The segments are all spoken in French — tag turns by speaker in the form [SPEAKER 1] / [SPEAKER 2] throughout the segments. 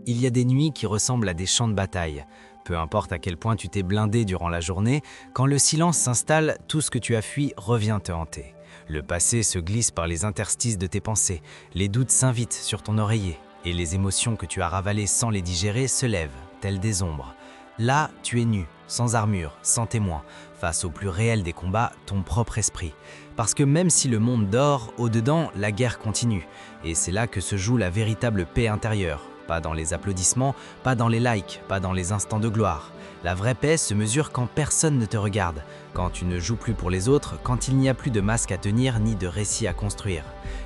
[SPEAKER 1] Il y a des nuits qui ressemblent à des champs de bataille. Peu importe à quel point tu t'es blindé durant la journée, quand le silence s'installe, tout ce que tu as fui revient te hanter. Le passé se glisse par les interstices de tes pensées, les doutes s'invitent sur ton oreiller, et les émotions que tu as ravalées sans les digérer se lèvent, telles des ombres. Là, tu es nu, sans armure, sans témoin, face au plus réel des combats, ton propre esprit. Parce que même si le monde dort, au-dedans, la guerre continue. Et c'est là que se joue la véritable paix intérieure. Pas dans les applaudissements, pas dans les likes, pas dans les instants de gloire. La vraie paix se mesure quand personne ne te regarde, quand tu ne joues plus pour les autres, quand il n'y a plus de masque à tenir ni de récit à construire.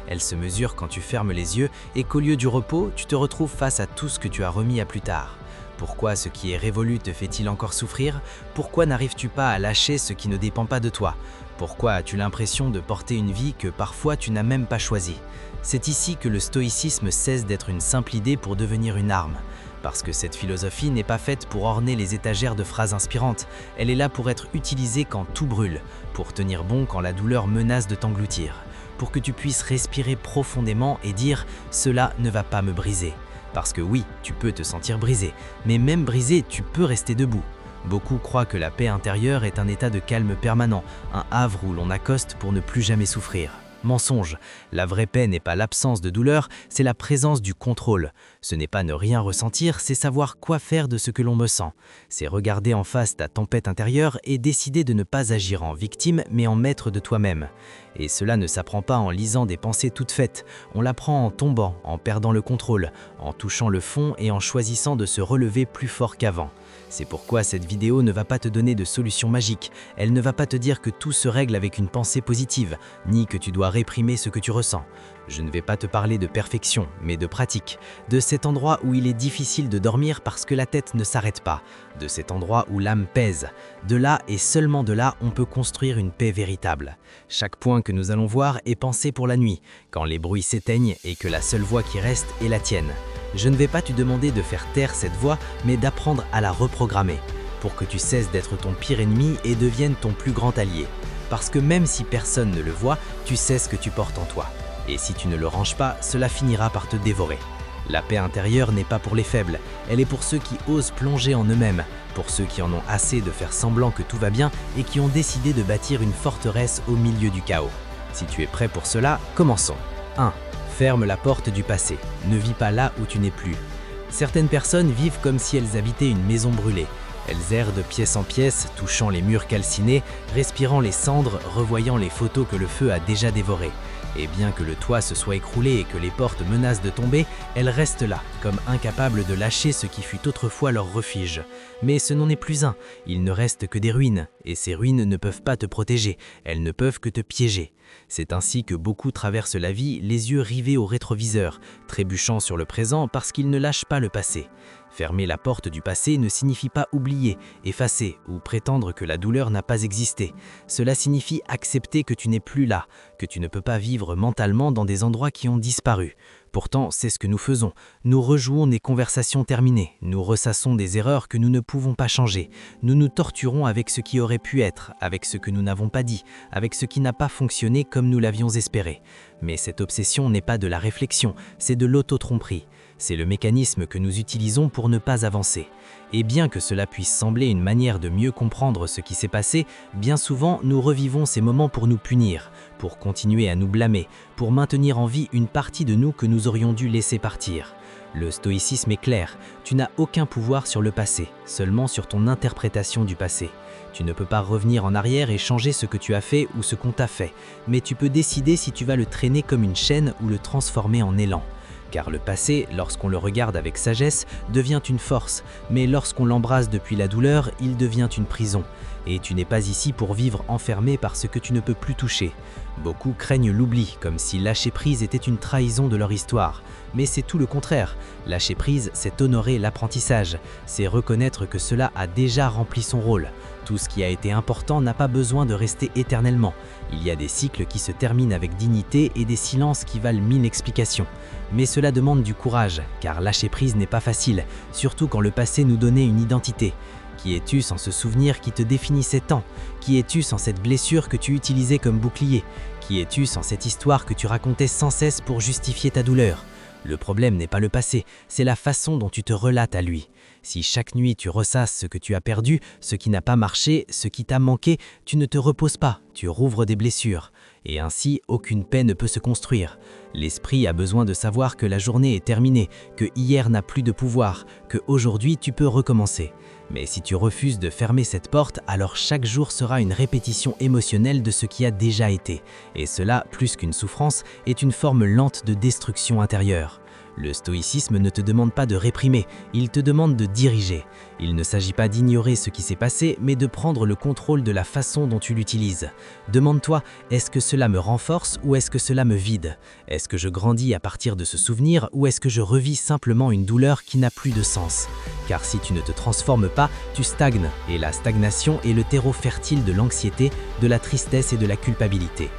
[SPEAKER 1] Elle se mesure quand tu fermes les yeux et qu'au lieu du repos, tu te retrouves face à tout ce que tu as remis à plus tard. Pourquoi ce qui est révolu te fait-il encore souffrir? Pourquoi n'arrives-tu pas à lâcher ce qui ne dépend pas de toi? Pourquoi as-tu l'impression de porter une vie que parfois tu n'as même pas choisie? C'est ici que le stoïcisme cesse d'être une simple idée pour devenir une arme. Parce que cette philosophie n'est pas faite pour orner les étagères de phrases inspirantes, elle est là pour être utilisée quand tout brûle, pour tenir bon quand la douleur menace de t'engloutir, pour que tu puisses respirer profondément et dire « cela ne va pas me briser ». Parce que oui, tu peux te sentir brisé, mais même brisé, tu peux rester debout. Beaucoup croient que la paix intérieure est un état de calme permanent, un havre où l'on accoste pour ne plus jamais souffrir. Mensonge. La vraie paix n'est pas l'absence de douleur, c'est la présence du contrôle. Ce n'est pas ne rien ressentir, c'est savoir quoi faire de ce que l'on me sent. C'est regarder en face ta tempête intérieure et décider de ne pas agir en victime, mais en maître de toi-même. Et cela ne s'apprend pas en lisant des pensées toutes faites. On l'apprend en tombant, en perdant le contrôle, en touchant le fond et en choisissant de se relever plus fort qu'avant. C'est pourquoi cette vidéo ne va pas te donner de solution magique. Elle ne va pas te dire que tout se règle avec une pensée positive, ni que tu dois réprimer ce que tu ressens. Je ne vais pas te parler de perfection, mais de pratique. De cet endroit où il est difficile de dormir parce que la tête ne s'arrête pas. De cet endroit où l'âme pèse. De là et seulement de là, on peut construire une paix véritable. Chaque point que nous allons voir est pensé pour la nuit, quand les bruits s'éteignent et que la seule voix qui reste est la tienne. Je ne vais pas te demander de faire taire cette voix, mais d'apprendre à la reprogrammer, pour que tu cesses d'être ton pire ennemi et deviennes ton plus grand allié. Parce que même si personne ne le voit, tu sais ce que tu portes en toi. Et si tu ne le ranges pas, cela finira par te dévorer. La paix intérieure n'est pas pour les faibles, elle est pour ceux qui osent plonger en eux-mêmes, pour ceux qui en ont assez de faire semblant que tout va bien et qui ont décidé de bâtir une forteresse au milieu du chaos. Si tu es prêt pour cela, commençons. 1. Ferme la porte du passé. Ne vis pas là où tu n'es plus. Certaines personnes vivent comme si elles habitaient une maison brûlée. Elles errent de pièce en pièce, touchant les murs calcinés, respirant les cendres, revoyant les photos que le feu a déjà dévorées. Et bien que le toit se soit écroulé et que les portes menacent de tomber, elles restent là, comme incapables de lâcher ce qui fut autrefois leur refuge. Mais ce n'en est plus un, il ne reste que des ruines, et ces ruines ne peuvent pas te protéger, elles ne peuvent que te piéger. C'est ainsi que beaucoup traversent la vie les yeux rivés au rétroviseur, trébuchant sur le présent parce qu'ils ne lâchent pas le passé. Fermer la porte du passé ne signifie pas oublier, effacer ou prétendre que la douleur n'a pas existé. Cela signifie accepter que tu n'es plus là, que tu ne peux pas vivre mentalement dans des endroits qui ont disparu. Pourtant, c'est ce que nous faisons. Nous rejouons des conversations terminées, nous ressassons des erreurs que nous ne pouvons pas changer. Nous nous torturons avec ce qui aurait pu être, avec ce que nous n'avons pas dit, avec ce qui n'a pas fonctionné comme nous l'avions espéré. Mais cette obsession n'est pas de la réflexion, c'est de l'auto-tromperie. C'est le mécanisme que nous utilisons pour ne pas avancer. Et bien que cela puisse sembler une manière de mieux comprendre ce qui s'est passé, bien souvent nous revivons ces moments pour nous punir, pour continuer à nous blâmer, pour maintenir en vie une partie de nous que nous aurions dû laisser partir. Le stoïcisme est clair, tu n'as aucun pouvoir sur le passé, seulement sur ton interprétation du passé. Tu ne peux pas revenir en arrière et changer ce que tu as fait ou ce qu'on t'a fait, mais tu peux décider si tu vas le traîner comme une chaîne ou le transformer en élan. Car le passé, lorsqu'on le regarde avec sagesse, devient une force, mais lorsqu'on l'embrasse depuis la douleur, il devient une prison. Et tu n'es pas ici pour vivre enfermé par ce que tu ne peux plus toucher. Beaucoup craignent l'oubli, comme si lâcher prise était une trahison de leur histoire. Mais c'est tout le contraire. Lâcher prise, c'est honorer l'apprentissage, c'est reconnaître que cela a déjà rempli son rôle. Tout ce qui a été important n'a pas besoin de rester éternellement. Il y a des cycles qui se terminent avec dignité et des silences qui valent 1000 explications. Mais cela demande du courage, car lâcher prise n'est pas facile, surtout quand le passé nous donnait une identité. Qui es-tu sans ce souvenir qui te définissait tant? Qui es-tu sans cette blessure que tu utilisais comme bouclier? Qui es-tu sans cette histoire que tu racontais sans cesse pour justifier ta douleur? Le problème n'est pas le passé, c'est la façon dont tu te relates à lui. Si chaque nuit tu ressasses ce que tu as perdu, ce qui n'a pas marché, ce qui t'a manqué, tu ne te reposes pas, tu rouvres des blessures. Et ainsi, aucune paix ne peut se construire. L'esprit a besoin de savoir que la journée est terminée, que hier n'a plus de pouvoir, que aujourd'hui tu peux recommencer. Mais si tu refuses de fermer cette porte, alors chaque jour sera une répétition émotionnelle de ce qui a déjà été. Et cela, plus qu'une souffrance, est une forme lente de destruction intérieure. Le stoïcisme ne te demande pas de réprimer, il te demande de diriger. Il ne s'agit pas d'ignorer ce qui s'est passé, mais de prendre le contrôle de la façon dont tu l'utilises. Demande-toi, est-ce que cela me renforce ou est-ce que cela me vide? Est-ce que je grandis à partir de ce souvenir ou est-ce que je revis simplement une douleur qui n'a plus de sens? Car si tu ne te transformes pas, tu stagnes, et la stagnation est le terreau fertile de l'anxiété, de la tristesse et de la culpabilité.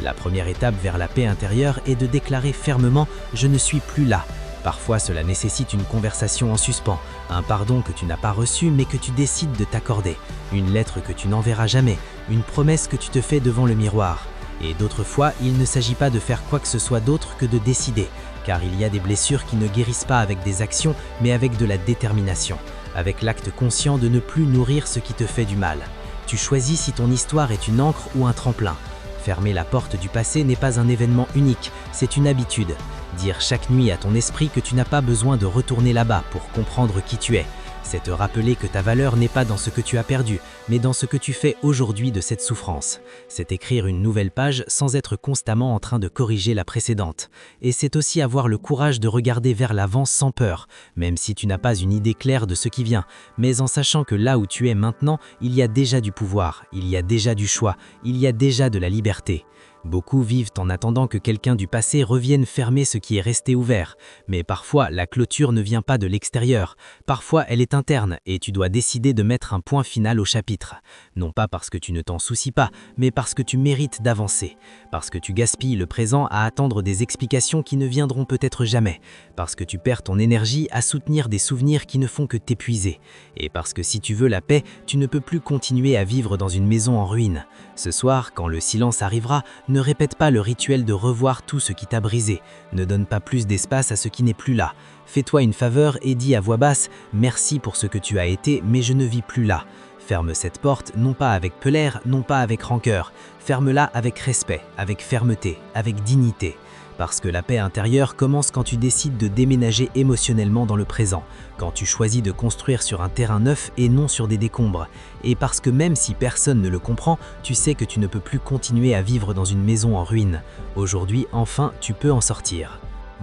[SPEAKER 1] La première étape vers la paix intérieure est de déclarer fermement « je ne suis plus là ». Parfois, cela nécessite une conversation en suspens, un pardon que tu n'as pas reçu mais que tu décides de t'accorder, une lettre que tu n'enverras jamais, une promesse que tu te fais devant le miroir. Et d'autres fois, il ne s'agit pas de faire quoi que ce soit d'autre que de décider, car il y a des blessures qui ne guérissent pas avec des actions, mais avec de la détermination, avec l'acte conscient de ne plus nourrir ce qui te fait du mal. Tu choisis si ton histoire est une ancre ou un tremplin. Fermer la porte du passé n'est pas un événement unique, c'est une habitude. Dire chaque nuit à ton esprit que tu n'as pas besoin de retourner là-bas pour comprendre qui tu es. C'est te rappeler que ta valeur n'est pas dans ce que tu as perdu, mais dans ce que tu fais aujourd'hui de cette souffrance. C'est écrire une nouvelle page sans être constamment en train de corriger la précédente. Et c'est aussi avoir le courage de regarder vers l'avant sans peur, même si tu n'as pas une idée claire de ce qui vient, mais en sachant que là où tu es maintenant, il y a déjà du pouvoir, il y a déjà du choix, il y a déjà de la liberté. Beaucoup vivent en attendant que quelqu'un du passé revienne fermer ce qui est resté ouvert. Mais parfois, la clôture ne vient pas de l'extérieur. Parfois, elle est interne et tu dois décider de mettre un point final au chapitre. Non pas parce que tu ne t'en soucies pas, mais parce que tu mérites d'avancer. Parce que tu gaspilles le présent à attendre des explications qui ne viendront peut-être jamais. Parce que tu perds ton énergie à soutenir des souvenirs qui ne font que t'épuiser. Et parce que si tu veux la paix, tu ne peux plus continuer à vivre dans une maison en ruine. Ce soir, quand le silence arrivera, ne répète pas le rituel de revoir tout ce qui t'a brisé. Ne donne pas plus d'espace à ce qui n'est plus là. Fais-toi une faveur et dis à voix basse « Merci pour ce que tu as été, mais je ne vis plus là ». Ferme cette porte, non pas avec colère, non pas avec rancœur. Ferme-la avec respect, avec fermeté, avec dignité. Parce que la paix intérieure commence quand tu décides de déménager émotionnellement dans le présent, quand tu choisis de construire sur un terrain neuf et non sur des décombres. Et parce que même si personne ne le comprend, tu sais que tu ne peux plus continuer à vivre dans une maison en ruine. Aujourd'hui, enfin, tu peux en sortir.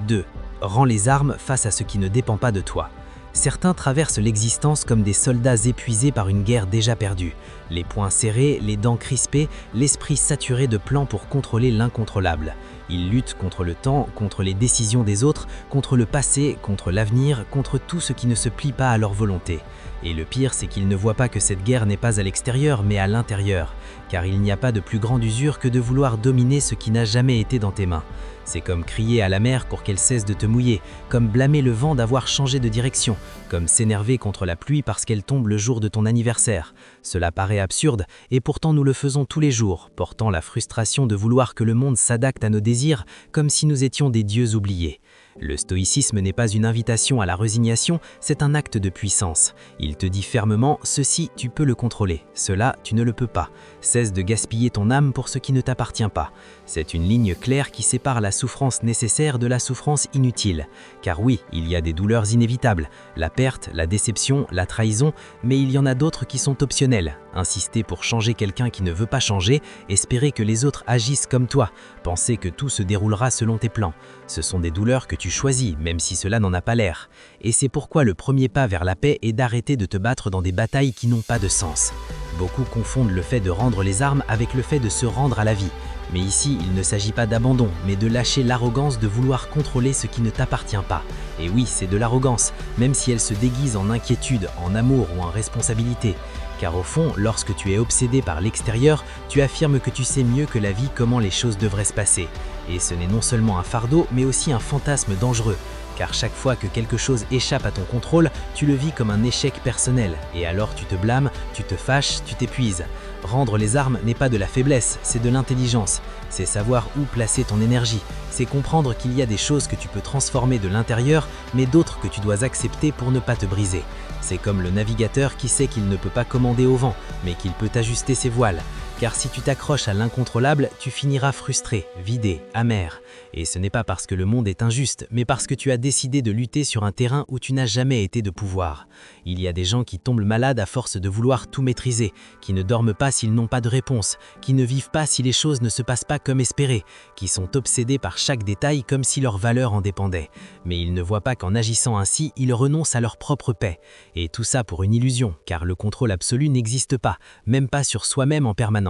[SPEAKER 1] 2. Rends les armes face à ce qui ne dépend pas de toi. Certains traversent l'existence comme des soldats épuisés par une guerre déjà perdue. Les poings serrés, les dents crispées, l'esprit saturé de plans pour contrôler l'incontrôlable. Ils luttent contre le temps, contre les décisions des autres, contre le passé, contre l'avenir, contre tout ce qui ne se plie pas à leur volonté. Et le pire, c'est qu'ils ne voient pas que cette guerre n'est pas à l'extérieur, mais à l'intérieur. Car il n'y a pas de plus grande usure que de vouloir dominer ce qui n'a jamais été dans tes mains. C'est comme crier à la mer pour qu'elle cesse de te mouiller, comme blâmer le vent d'avoir changé de direction, comme s'énerver contre la pluie parce qu'elle tombe le jour de ton anniversaire. Cela paraît absurde, et pourtant nous le faisons tous les jours, portant la frustration de vouloir que le monde s'adapte à nos désirs, comme si nous étions des dieux oubliés. Le stoïcisme n'est pas une invitation à la résignation, c'est un acte de puissance. Il te dit fermement « ceci, tu peux le contrôler, cela, tu ne le peux pas. Cesse de gaspiller ton âme pour ce qui ne t'appartient pas. » C'est une ligne claire qui sépare la souffrance nécessaire de la souffrance inutile. Car oui, il y a des douleurs inévitables, la perte, la déception, la trahison, mais il y en a d'autres qui sont optionnelles. Insister pour changer quelqu'un qui ne veut pas changer, espérer que les autres agissent comme toi, penser que tout se déroulera selon tes plans. Ce sont des douleurs que tu choisis, même si cela n'en a pas l'air. Et c'est pourquoi le premier pas vers la paix est d'arrêter de te battre dans des batailles qui n'ont pas de sens. Beaucoup confondent le fait de rendre les armes avec le fait de se rendre à la vie. Mais ici, il ne s'agit pas d'abandon, mais de lâcher l'arrogance de vouloir contrôler ce qui ne t'appartient pas. Et oui, c'est de l'arrogance, même si elle se déguise en inquiétude, en amour ou en responsabilité. Car au fond, lorsque tu es obsédé par l'extérieur, tu affirmes que tu sais mieux que la vie comment les choses devraient se passer. Et ce n'est non seulement un fardeau, mais aussi un fantasme dangereux. car chaque fois que quelque chose échappe à ton contrôle, tu le vis comme un échec personnel, et alors tu te blâmes, tu te fâches, tu t'épuises. Rendre les armes n'est pas de la faiblesse, c'est de l'intelligence. C'est savoir où placer ton énergie. C'est comprendre qu'il y a des choses que tu peux transformer de l'intérieur, mais d'autres que tu dois accepter pour ne pas te briser. C'est comme le navigateur qui sait qu'il ne peut pas commander au vent, mais qu'il peut ajuster ses voiles. Car si tu t'accroches à l'incontrôlable, tu finiras frustré, vidé, amer. Et ce n'est pas parce que le monde est injuste, mais parce que tu as décidé de lutter sur un terrain où tu n'as jamais été de pouvoir. Il y a des gens qui tombent malades à force de vouloir tout maîtriser, qui ne dorment pas s'ils n'ont pas de réponse, qui ne vivent pas si les choses ne se passent pas comme espéré, qui sont obsédés par chaque détail comme si leur valeur en dépendait. Mais ils ne voient pas qu'en agissant ainsi, ils renoncent à leur propre paix. Et tout ça pour une illusion, car le contrôle absolu n'existe pas, même pas sur soi-même en permanence.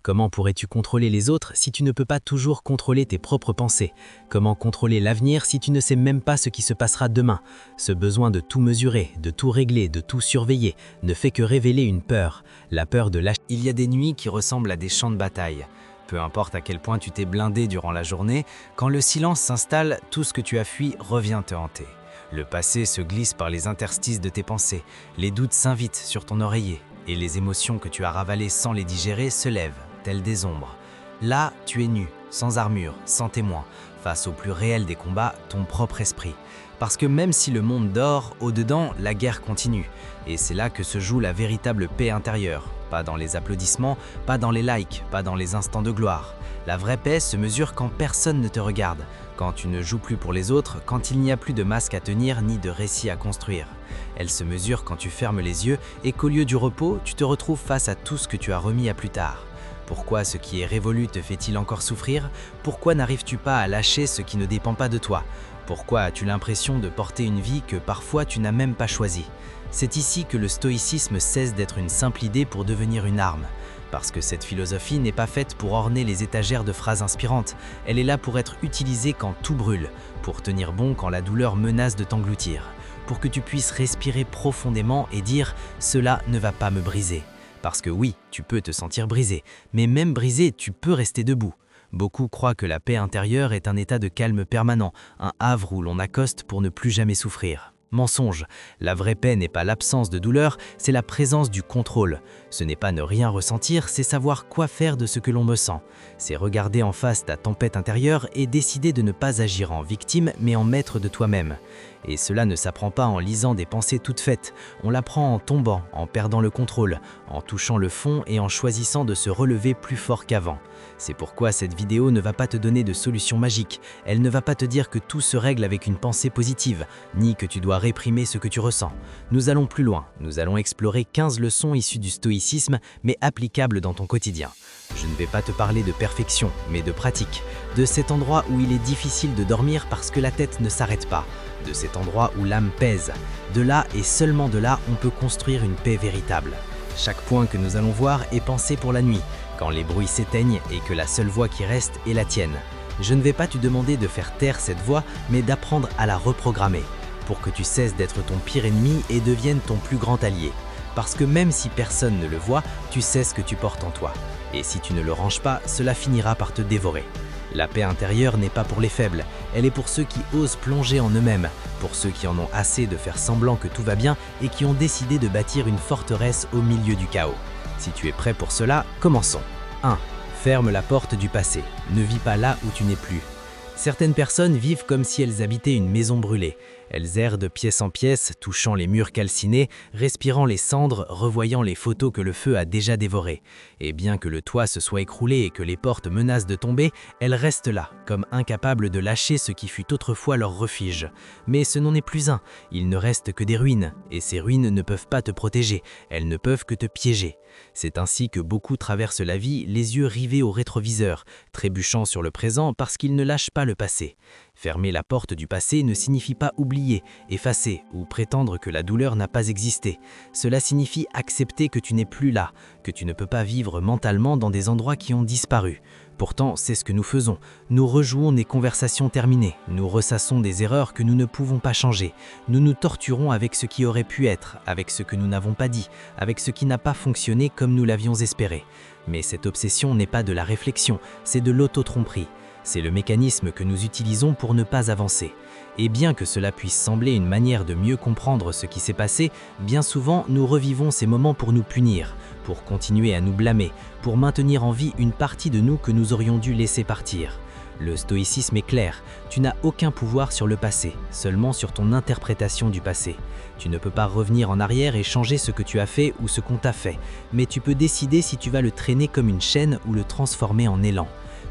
[SPEAKER 1] Comment pourrais-tu contrôler les autres si tu ne peux pas toujours contrôler tes propres pensées? Comment contrôler l'avenir si tu ne sais même pas ce qui se passera demain? Ce besoin de tout mesurer, de tout régler, de tout surveiller, ne fait que révéler une peur, la peur de lâcher. Il y a des nuits qui ressemblent à des champs de bataille. Peu importe à quel point tu t'es blindé durant la journée, quand le silence s'installe, tout ce que tu as fui revient te hanter. Le passé se glisse par les interstices de tes pensées, les doutes s'invitent sur ton oreiller, et les émotions que tu as ravalées sans les digérer se lèvent, telles des ombres. Là, tu es nu, sans armure, sans témoin, face au plus réel des combats, ton propre esprit. Parce que même si le monde dort, au-dedans, la guerre continue. Et c'est là que se joue la véritable paix intérieure. Pas dans les applaudissements, pas dans les likes, pas dans les instants de gloire. La vraie paix se mesure quand personne ne te regarde, quand tu ne joues plus pour les autres, quand il n'y a plus de masque à tenir ni de récit à construire. Elle se mesure quand tu fermes les yeux et qu'au lieu du repos, tu te retrouves face à tout ce que tu as remis à plus tard. Pourquoi ce qui est révolu te fait-il encore souffrir? Pourquoi n'arrives-tu pas à lâcher ce qui ne dépend pas de toi? Pourquoi as-tu l'impression de porter une vie que parfois tu n'as même pas choisie? C'est ici que le stoïcisme cesse d'être une simple idée pour devenir une arme. Parce que cette philosophie n'est pas faite pour orner les étagères de phrases inspirantes, elle est là pour être utilisée quand tout brûle, pour tenir bon quand la douleur menace de t'engloutir, pour que tu puisses respirer profondément et dire « cela ne va pas me briser ». Parce que oui, tu peux te sentir brisé, mais même brisé, tu peux rester debout. Beaucoup croient que la paix intérieure est un état de calme permanent, un havre où l'on accoste pour ne plus jamais souffrir. Mensonge, la vraie paix n'est pas l'absence de douleur, c'est la présence du contrôle. Ce n'est pas ne rien ressentir, c'est savoir quoi faire de ce que l'on me sent. C'est regarder en face ta tempête intérieure et décider de ne pas agir en victime, mais en maître de toi-même. Et cela ne s'apprend pas en lisant des pensées toutes faites, on l'apprend en tombant, en perdant le contrôle, en touchant le fond et en choisissant de se relever plus fort qu'avant. C'est pourquoi cette vidéo ne va pas te donner de solution magique, elle ne va pas te dire que tout se règle avec une pensée positive, ni que tu dois réprimer ce que tu ressens. Nous allons plus loin, nous allons explorer 15 leçons issues du stoïcisme, mais applicables dans ton quotidien. Je ne vais pas te parler de perfection, mais de pratique, de cet endroit où il est difficile de dormir parce que la tête ne s'arrête pas, de cet endroit où l'âme pèse. De là et seulement de là, on peut construire une paix véritable. Chaque point que nous allons voir est pensé pour la nuit, quand les bruits s'éteignent et que la seule voix qui reste est la tienne. Je ne vais pas te demander de faire taire cette voix, mais d'apprendre à la reprogrammer, pour que tu cesses d'être ton pire ennemi et deviennes ton plus grand allié. Parce que même si personne ne le voit, tu sais ce que tu portes en toi. Et si tu ne le ranges pas, cela finira par te dévorer. La paix intérieure n'est pas pour les faibles, elle est pour ceux qui osent plonger en eux-mêmes, pour ceux qui en ont assez de faire semblant que tout va bien et qui ont décidé de bâtir une forteresse au milieu du chaos. Si tu es prêt pour cela, commençons. 1. Ferme la porte du passé. Ne vis pas là où tu n'es plus. Certaines personnes vivent comme si elles habitaient une maison brûlée. Elles errent de pièce en pièce, touchant les murs calcinés, respirant les cendres, revoyant les photos que le feu a déjà dévorées. Et bien que le toit se soit écroulé et que les portes menacent de tomber, elles restent là, comme incapables de lâcher ce qui fut autrefois leur refuge. Mais ce n'en est plus un, il ne reste que des ruines, et ces ruines ne peuvent pas te protéger, elles ne peuvent que te piéger. C'est ainsi que beaucoup traversent la vie les yeux rivés au rétroviseur, trébuchant sur le présent parce qu'ils ne lâchent pas le passé. Fermer la porte du passé ne signifie pas oublier, effacer ou prétendre que la douleur n'a pas existé. Cela signifie accepter que tu n'es plus là, que tu ne peux pas vivre mentalement dans des endroits qui ont disparu. Pourtant, c'est ce que nous faisons. Nous rejouons des conversations terminées, nous ressassons des erreurs que nous ne pouvons pas changer. Nous nous torturons avec ce qui aurait pu être, avec ce que nous n'avons pas dit, avec ce qui n'a pas fonctionné comme nous l'avions espéré. Mais cette obsession n'est pas de la réflexion, c'est de l'auto-tromperie. C'est le mécanisme que nous utilisons pour ne pas avancer. Et bien que cela puisse sembler une manière de mieux comprendre ce qui s'est passé, bien souvent nous revivons ces moments pour nous punir, pour continuer à nous blâmer, pour maintenir en vie une partie de nous que nous aurions dû laisser partir. Le stoïcisme est clair, tu n'as aucun pouvoir sur le passé, seulement sur ton interprétation du passé. Tu ne peux pas revenir en arrière et changer ce que tu as fait ou ce qu'on t'a fait, mais tu peux décider si tu vas le traîner comme une chaîne ou le transformer en élan.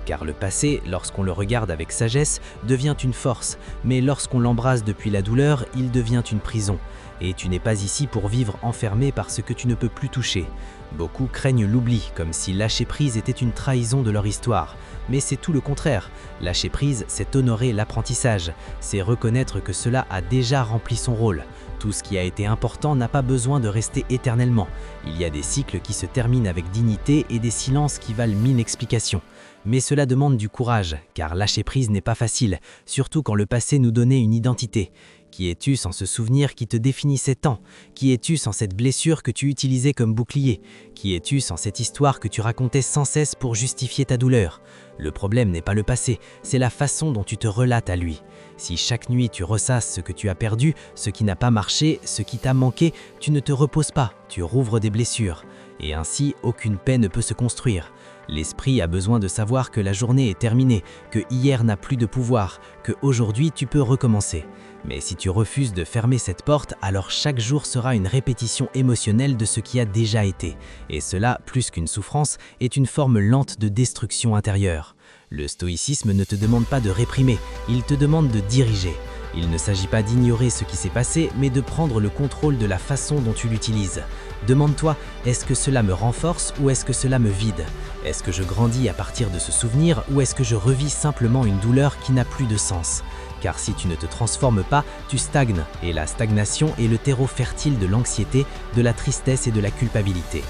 [SPEAKER 1] Car le passé, lorsqu'on le regarde avec sagesse, devient une force, mais lorsqu'on l'embrasse depuis la douleur, il devient une prison. Et tu n'es pas ici pour vivre enfermé par ce que tu ne peux plus toucher. Beaucoup craignent l'oubli, comme si lâcher prise était une trahison de leur histoire. Mais c'est tout le contraire. Lâcher prise, c'est honorer l'apprentissage. C'est reconnaître que cela a déjà rempli son rôle. Tout ce qui a été important n'a pas besoin de rester éternellement. Il y a des cycles qui se terminent avec dignité et des silences qui valent 1000 explications. Mais cela demande du courage, car lâcher prise n'est pas facile, surtout quand le passé nous donnait une identité. Qui es-tu sans ce souvenir qui te définissait tant? Qui es-tu sans cette blessure que tu utilisais comme bouclier? Qui es-tu sans cette histoire que tu racontais sans cesse pour justifier ta douleur? Le problème n'est pas le passé, c'est la façon dont tu te relates à lui. Si chaque nuit tu ressasses ce que tu as perdu, ce qui n'a pas marché, ce qui t'a manqué, tu ne te reposes pas, tu rouvres des blessures. Et ainsi, aucune paix ne peut se construire. L'esprit a besoin de savoir que la journée est terminée, que hier n'a plus de pouvoir, que aujourd'hui tu peux recommencer. Mais si tu refuses de fermer cette porte, alors chaque jour sera une répétition émotionnelle de ce qui a déjà été. Et cela, plus qu'une souffrance, est une forme lente de destruction intérieure. Le stoïcisme ne te demande pas de réprimer, il te demande de diriger. Il ne s'agit pas d'ignorer ce qui s'est passé, mais de prendre le contrôle de la façon dont tu l'utilises. Demande-toi, est-ce que cela me renforce ou est-ce que cela me vide? Est-ce que je grandis à partir de ce souvenir ou est-ce que je revis simplement une douleur qui n'a plus de sens? Car si tu ne te transformes pas, tu stagnes, et la stagnation est le terreau fertile de l'anxiété, de la tristesse et de la culpabilité.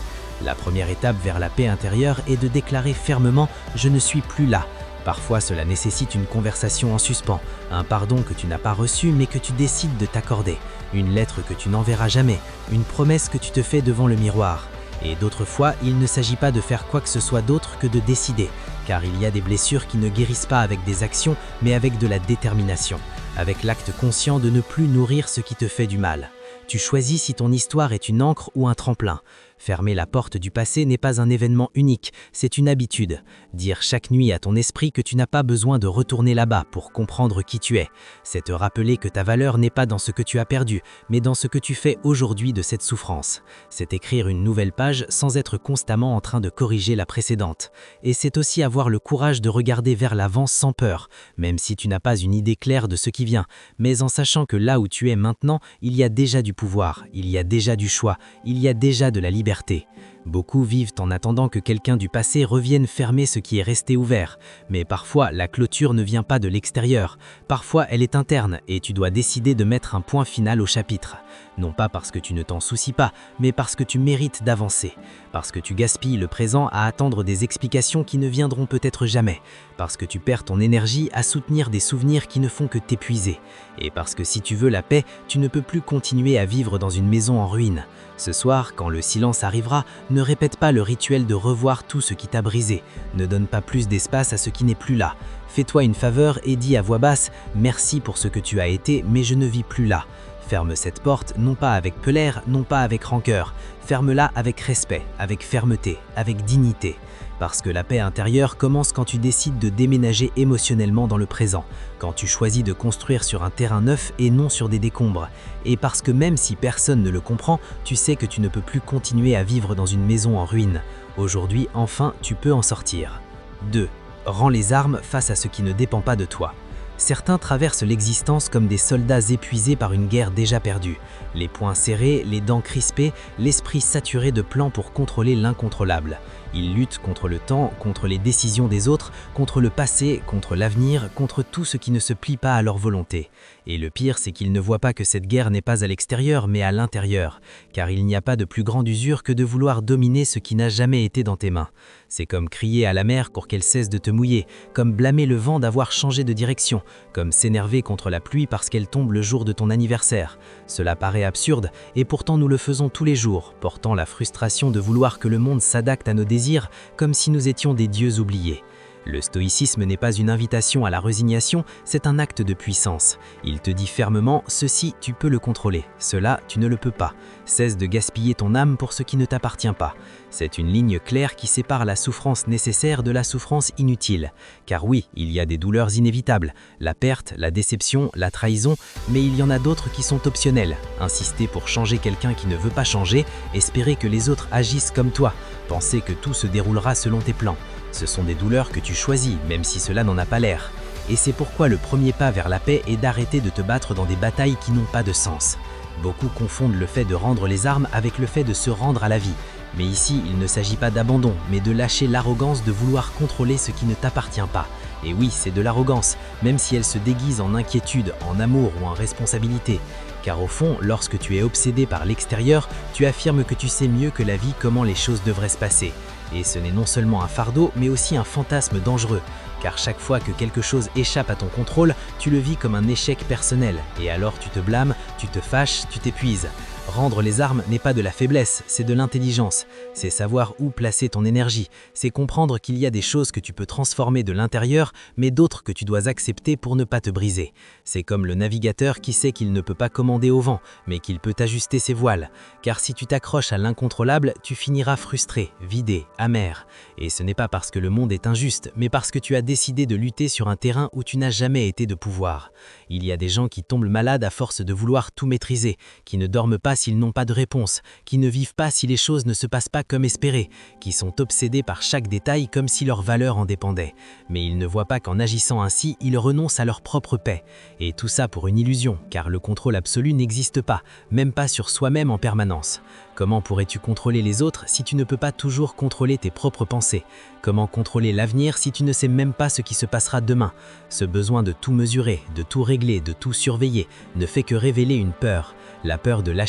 [SPEAKER 1] La première étape vers la paix intérieure est de déclarer fermement « je ne suis plus là ». Parfois, cela nécessite une conversation en suspens, un pardon que tu n'as pas reçu mais que tu décides de t'accorder, une lettre que tu n'enverras jamais, une promesse que tu te fais devant le miroir. Et d'autres fois, il ne s'agit pas de faire quoi que ce soit d'autre que de décider, car il y a des blessures qui ne guérissent pas avec des actions, mais avec de la détermination, avec l'acte conscient de ne plus nourrir ce qui te fait du mal. Tu choisis si ton histoire est une ancre ou un tremplin. Fermer la porte du passé n'est pas un événement unique, c'est une habitude. Dire chaque nuit à ton esprit que tu n'as pas besoin de retourner là-bas pour comprendre qui tu es. C'est te rappeler que ta valeur n'est pas dans ce que tu as perdu, mais dans ce que tu fais aujourd'hui de cette souffrance. C'est écrire une nouvelle page sans être constamment en train de corriger la précédente. Et c'est aussi avoir le courage de regarder vers l'avant sans peur, même si tu n'as pas une idée claire de ce qui vient, mais en sachant que là où tu es maintenant, il y a déjà du pouvoir, il y a déjà du choix, il y a déjà de la liberté. Beaucoup vivent en attendant que quelqu'un du passé revienne fermer ce qui est resté ouvert. Mais parfois, la clôture ne vient pas de l'extérieur. Parfois, elle est interne et tu dois décider de mettre un point final au chapitre. Non pas parce que tu ne t'en soucies pas, mais parce que tu mérites d'avancer. Parce que tu gaspilles le présent à attendre des explications qui ne viendront peut-être jamais. Parce que tu perds ton énergie à soutenir des souvenirs qui ne font que t'épuiser. Et parce que si tu veux la paix, tu ne peux plus continuer à vivre dans une maison en ruine. Ce soir, quand le silence arrivera, ne répète pas le rituel de revoir tout ce qui t'a brisé. Ne donne pas plus d'espace à ce qui n'est plus là. Fais-toi une faveur et dis à voix basse « Merci pour ce que tu as été, mais je ne vis plus là ». Ferme cette porte, non pas avec colère, non pas avec rancœur. Ferme-la avec respect, avec fermeté, avec dignité. Parce que la paix intérieure commence quand tu décides de déménager émotionnellement dans le présent, quand tu choisis de construire sur un terrain neuf et non sur des décombres. Et parce que même si personne ne le comprend, tu sais que tu ne peux plus continuer à vivre dans une maison en ruine. Aujourd'hui, enfin, tu peux en sortir. 2. Rends les armes face à ce qui ne dépend pas de toi. Certains traversent l'existence comme des soldats épuisés par une guerre déjà perdue. Les poings serrés, les dents crispées, l'esprit saturé de plans pour contrôler l'incontrôlable. Ils luttent contre le temps, contre les décisions des autres, contre le passé, contre l'avenir, contre tout ce qui ne se plie pas à leur volonté. Et le pire, c'est qu'ils ne voient pas que cette guerre n'est pas à l'extérieur, mais à l'intérieur. Car il n'y a pas de plus grande usure que de vouloir dominer ce qui n'a jamais été dans tes mains. C'est comme crier à la mer pour qu'elle cesse de te mouiller, comme blâmer le vent d'avoir changé de direction, comme s'énerver contre la pluie parce qu'elle tombe le jour de ton anniversaire. Cela paraît absurde, et pourtant nous le faisons tous les jours, portant la frustration de vouloir que le monde s'adapte à nos désirs, comme si nous étions des dieux oubliés. Le stoïcisme n'est pas une invitation à la résignation, c'est un acte de puissance. Il te dit fermement, ceci tu peux le contrôler, cela tu ne le peux pas. Cesse de gaspiller ton âme pour ce qui ne t'appartient pas. C'est une ligne claire qui sépare la souffrance nécessaire de la souffrance inutile. Car oui, il y a des douleurs inévitables, la perte, la déception, la trahison, mais il y en a d'autres qui sont optionnelles. Insister pour changer quelqu'un qui ne veut pas changer, espérer que les autres agissent comme toi, penser que tout se déroulera selon tes plans. Ce sont des douleurs que tu choisis, même si cela n'en a pas l'air. Et c'est pourquoi le premier pas vers la paix est d'arrêter de te battre dans des batailles qui n'ont pas de sens. Beaucoup confondent le fait de rendre les armes avec le fait de se rendre à la vie. Mais ici, il ne s'agit pas d'abandon, mais de lâcher l'arrogance de vouloir contrôler ce qui ne t'appartient pas. Et oui, c'est de l'arrogance, même si elle se déguise en inquiétude, en amour ou en responsabilité. Car au fond, lorsque tu es obsédé par l'extérieur, tu affirmes que tu sais mieux que la vie comment les choses devraient se passer. Et ce n'est non seulement un fardeau, mais aussi un fantasme dangereux. Car chaque fois que quelque chose échappe à ton contrôle, tu le vis comme un échec personnel. Et alors tu te blâmes, tu te fâches, tu t'épuises. Rendre les armes n'est pas de la faiblesse, c'est de l'intelligence. C'est savoir où placer ton énergie. C'est comprendre qu'il y a des choses que tu peux transformer de l'intérieur, mais d'autres que tu dois accepter pour ne pas te briser. C'est comme le navigateur qui sait qu'il ne peut pas commander au vent, mais qu'il peut ajuster ses voiles. Car si tu t'accroches à l'incontrôlable, tu finiras frustré, vidé, amer. Et ce n'est pas parce que le monde est injuste, mais parce que tu as décidé de lutter sur un terrain où tu n'as jamais été de pouvoir. Il y a des gens qui tombent malades à force de vouloir tout maîtriser, qui ne dorment pas s'ils n'ont pas de réponse, qui ne vivent pas si les choses ne se passent pas comme espéré, qui sont obsédés par chaque détail comme si leur valeur en dépendait. Mais ils ne voient pas qu'en agissant ainsi, ils renoncent à leur propre paix. Et tout ça pour une illusion, car le contrôle absolu n'existe pas, même pas sur soi-même en permanence. Comment pourrais-tu contrôler les autres si tu ne peux pas toujours contrôler tes propres pensées? Comment contrôler l'avenir si tu ne sais même pas ce qui se passera demain? Ce besoin de tout mesurer, de tout régler, de tout surveiller, ne fait que révéler une peur. La peur de lâcher